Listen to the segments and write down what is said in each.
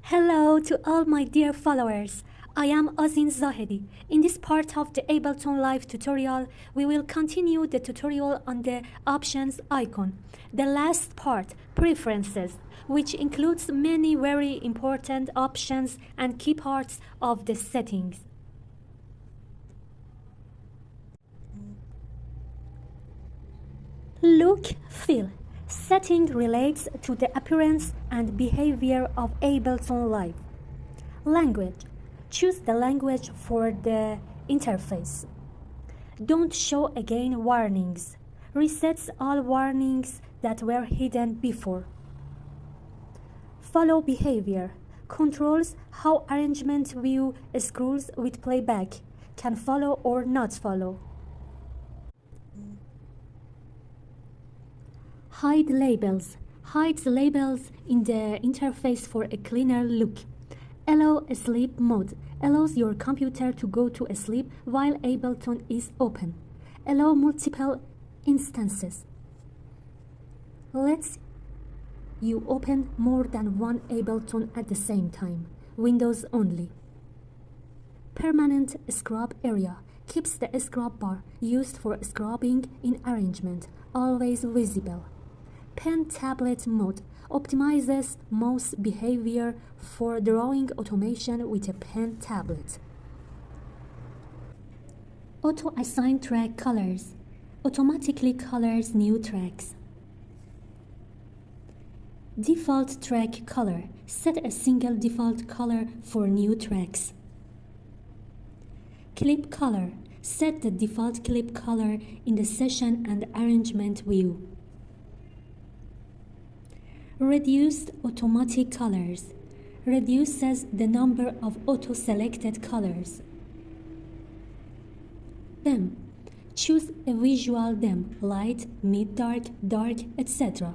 Hello to all my dear followers. I am Azin Zahedi. In this part of the Ableton Live tutorial, we will continue the tutorial on the options icon. The last part, preferences, which includes many very important options and key parts of the settings. Look, feel. Setting relates to the appearance and behavior of Ableton Live. Language. Choose the language for the interface. Don't show again warnings. Resets all warnings that were hidden before. Follow behavior. Controls how arrangement view scrolls with playback. Can follow or not follow. Hide labels. Hides labels in the interface for a cleaner look. Allow sleep mode. Allows your computer to go to sleep while Ableton is open. Allow multiple instances. Lets you open more than one Ableton at the same time. Windows only. Permanent scrub area. Keeps the scrub bar used for scrubbing in arrangement always visible. Pen tablet mode optimizes mouse behavior for drawing automation with a pen tablet. Auto assign track colors automatically colors new tracks. Default track color set a single default color for new tracks. Clip color set the default clip color in the session and arrangement view. Reduced automatic colors reduces the number of auto-selected colors. Them. Choose a visual them, light, mid-dark, dark, etc.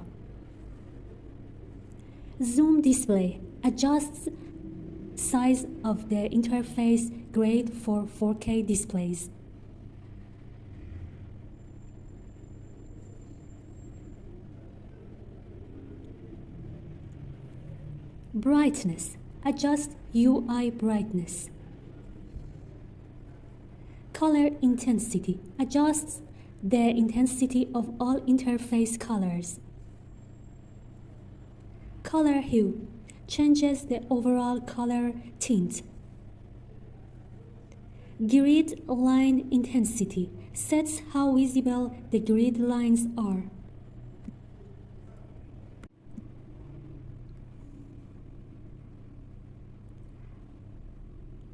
Zoom display adjusts size of the interface grade for 4K displays. Brightness. Adjust UI brightness. Color intensity. Adjusts the intensity of all interface colors. Color hue. Changes the overall color tint. Grid line intensity. Sets how visible the grid lines are.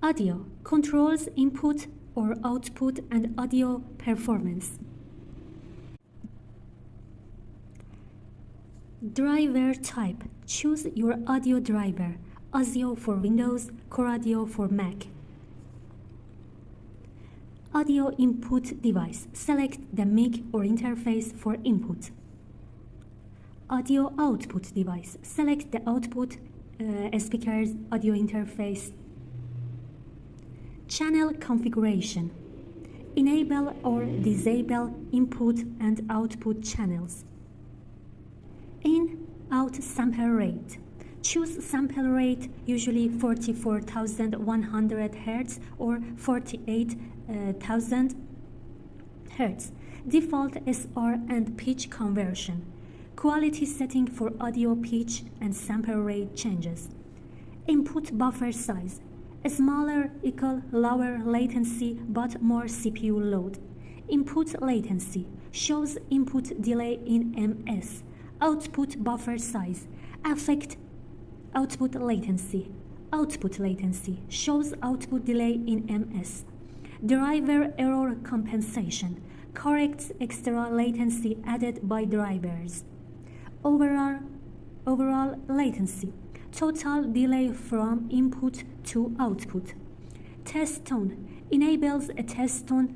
Audio controls input or output and audio performance. Driver type. Choose your audio driver. Audio for Windows, Core Audio for Mac. Audio input device. Select the mic or interface for input. Audio output device. Select the output speaker's audio interface. Channel configuration. Enable or disable input and output channels. In-out sample rate. Choose sample rate, usually 44,100 Hz or 48,000 Hz. Default SR and pitch conversion. Quality setting for audio pitch and sample rate changes. Input buffer size. Smaller equal lower latency latencycy but more CPU load. Input latency latency shows input delay in ms. Output buffer size affect output latency. Output latency shows output delay in ms. Driver error compensation corrects extra latency latency added by drivers. Overall latency total delay from input to output. Test tone enables a test tone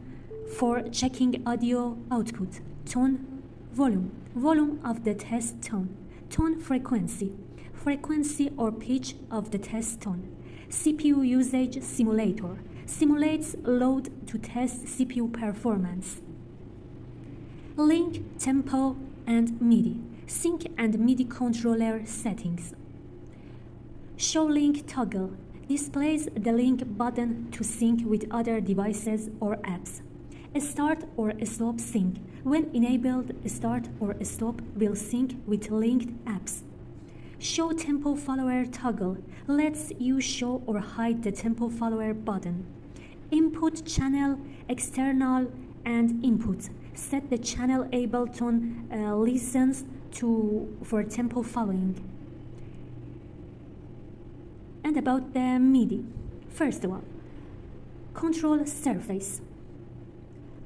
for checking audio output. Tone volume of the test tone. Tone frequency or pitch of the test tone. CPU usage simulator simulates load to test CPU performance. Link, tempo, and MIDI. Sync and MIDI controller settings. Show link toggle displays the link button to sync with other devices or apps. Start or stop sync. When enabled, start or stop will sync with linked apps. Show tempo follower toggle lets you show or hide the tempo follower button. Input channel, external, and input. Set the channel Ableton listens to for tempo following. And about the MIDI. First of all, control surface.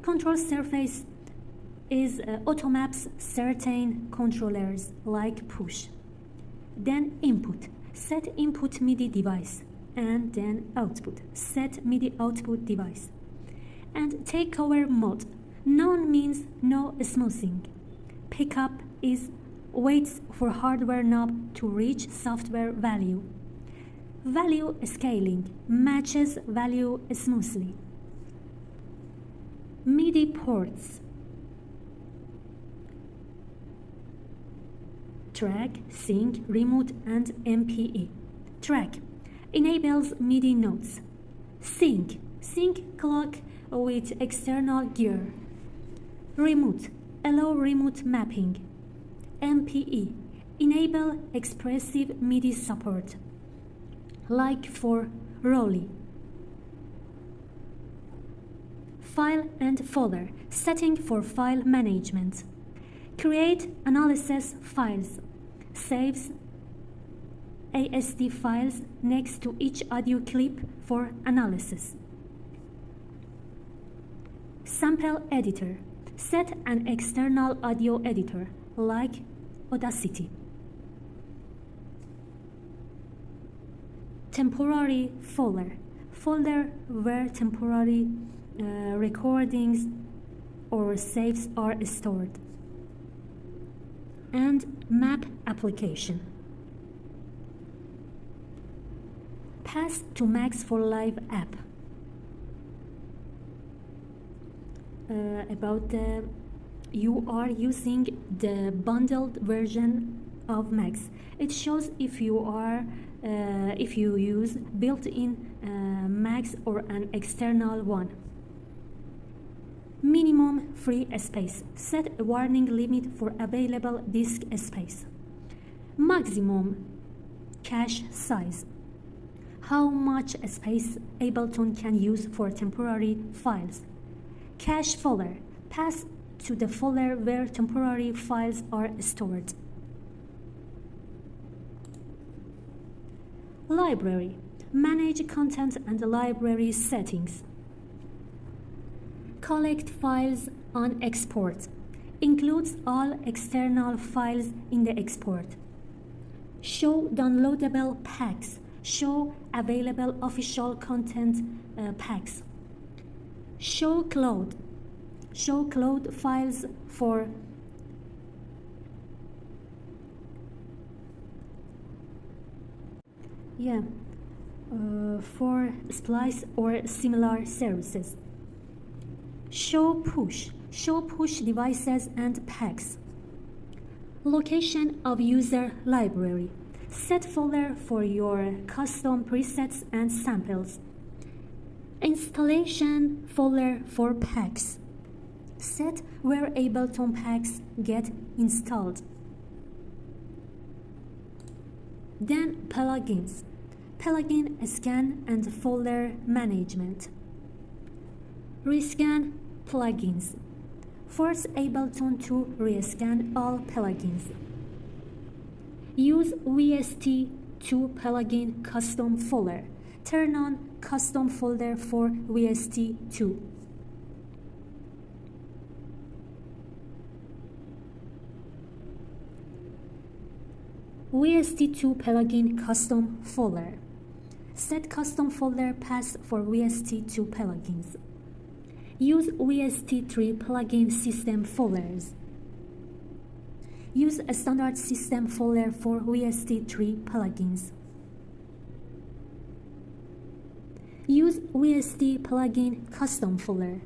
Control surface is automaps certain controllers like push. Then input, set input MIDI device, and then output, set MIDI output device. And takeover mode, none means no smoothing. Pickup is waits for hardware knob to reach software value. Value scaling matches value smoothly. MIDI ports. Track, sync, remote, and MPE. Track enables MIDI notes. Sync clock with external gear. Remote allow remote mapping. MPE enable expressive MIDI support, like for Rolly. File and folder setting for file management. Create analysis files. Saves ASD files next to each audio clip for analysis. Sample editor. Set an external audio editor like Audacity. Temporary folder. Folder where temporary recordings or saves are stored. And map application. Pass to Max for Live app. About the you are using the bundled version of Max. It shows if you use built-in Max or an external one. Minimum free space. Set a warning limit for available disk space. Maximum cache size. How much space Ableton can use for temporary files. Cache folder. Pass to the folder where temporary files are stored. Library. Manage content and library settings. Collect files on export. Includes all external files in the export. Show downloadable packs. Show available official content packs. Show cloud. Show cloud files for Splice or similar services. Show push devices and packs. Location of user library. Set folder for your custom presets and samples. Installation folder for packs. Set where Ableton packs get installed. Then plugins. Plugin scan and folder management. Rescan plugins. Force Ableton to rescan all plugins. Use VST2 plugin custom folder. Turn on custom folder for VST2. VST2 plugin custom folder. Set custom folder path for VST2 plugins. Use VST3 plugin system folders. Use a standard system folder for VST3 plugins. Use VST plugin custom folder.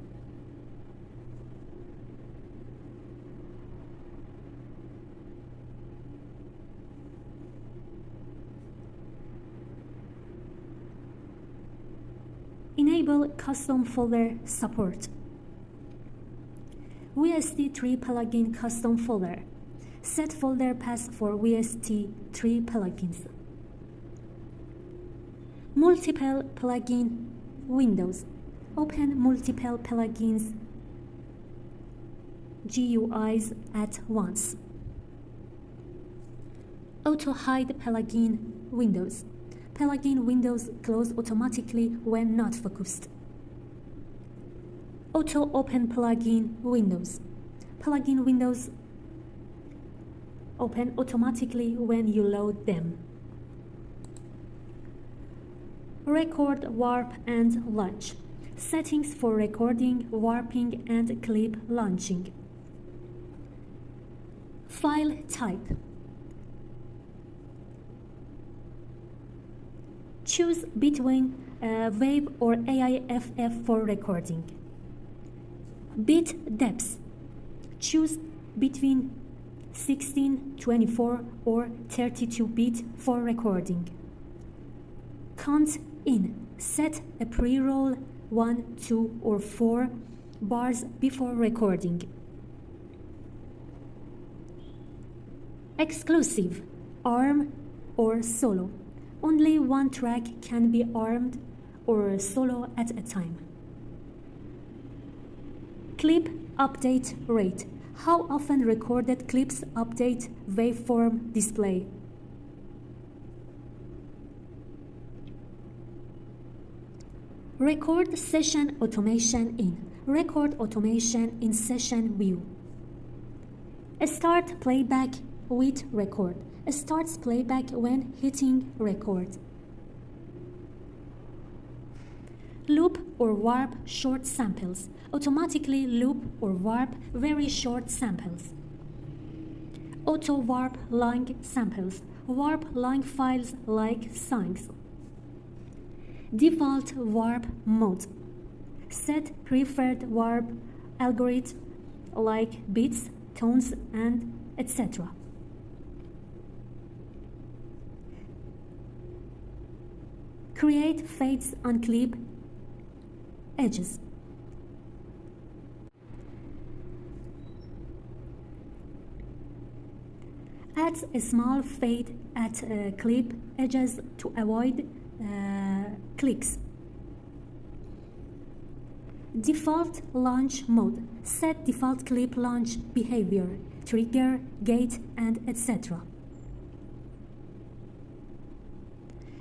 Enable custom folder support. VST3 plugin custom folder. Set folder path for VST3 plugins. Multiple plugin windows. Open multiple plugins GUIs at once. Auto hide plugin windows. Plugin windows close automatically when not focused. Auto open plugin windows. Plugin windows open automatically when you load them. Record, warp, and launch. Settings for recording, warping, and clip launching. File type. Choose between WAV or AIFF for recording. Bit depth. Choose between 16, 24, or 32 bit for recording. Count in. Set a pre-roll 1, 2, or 4 bars before recording. Exclusive, ARM or solo. Only one track can be armed or solo at a time. Clip update rate. How often recorded clips update waveform display? Record session automation in. Record automation in session view. Start playback with record. Starts playback when hitting record. Loop or warp short samples. Automatically loop or warp very short samples. Auto warp long samples. Warp long files like songs. Default warp mode. Set preferred warp algorithm like beats, tones, and etc. Create fades on clip edges. Add a small fade at clip edges to avoid clicks. Default launch mode. Set default clip launch behavior, trigger, gate, and etc.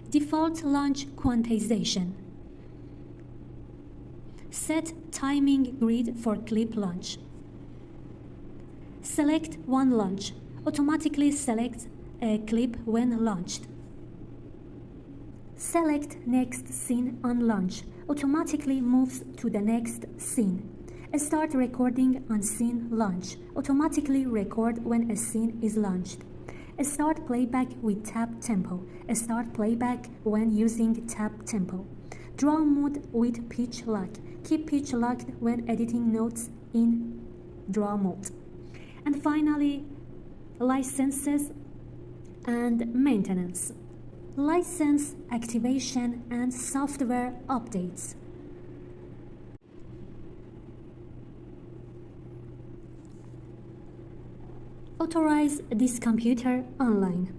Default launch quantization. Set timing grid for clip launch. Select one launch. Automatically select a clip when launched. Select next scene on launch. Automatically moves to the next scene. Start recording on scene launch. Automatically record when a scene is launched. Start playback with tap tempo. Start playback when using tap tempo. Draw mode with pitch lock. Keep pitch locked when editing notes in draw mode. And finally, licenses and maintenance. License activation and software updates. Authorize this computer online.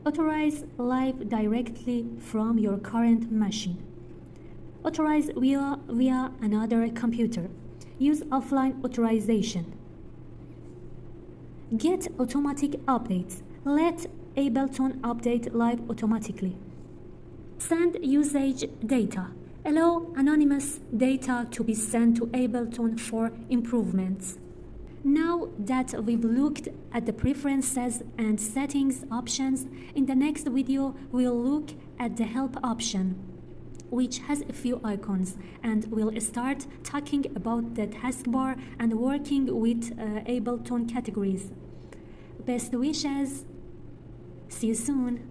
Authorize live directly from your current machine. Authorize via another computer. Use offline authorization. Get automatic updates. Let Ableton update live automatically. Send usage data. Allow anonymous data to be sent to Ableton for improvements. Now that we've looked at the preferences and settings options, in the next video we'll look at the help option, which has a few icons, and we'll start talking about the taskbar and working with Ableton categories. Best wishes. See you soon.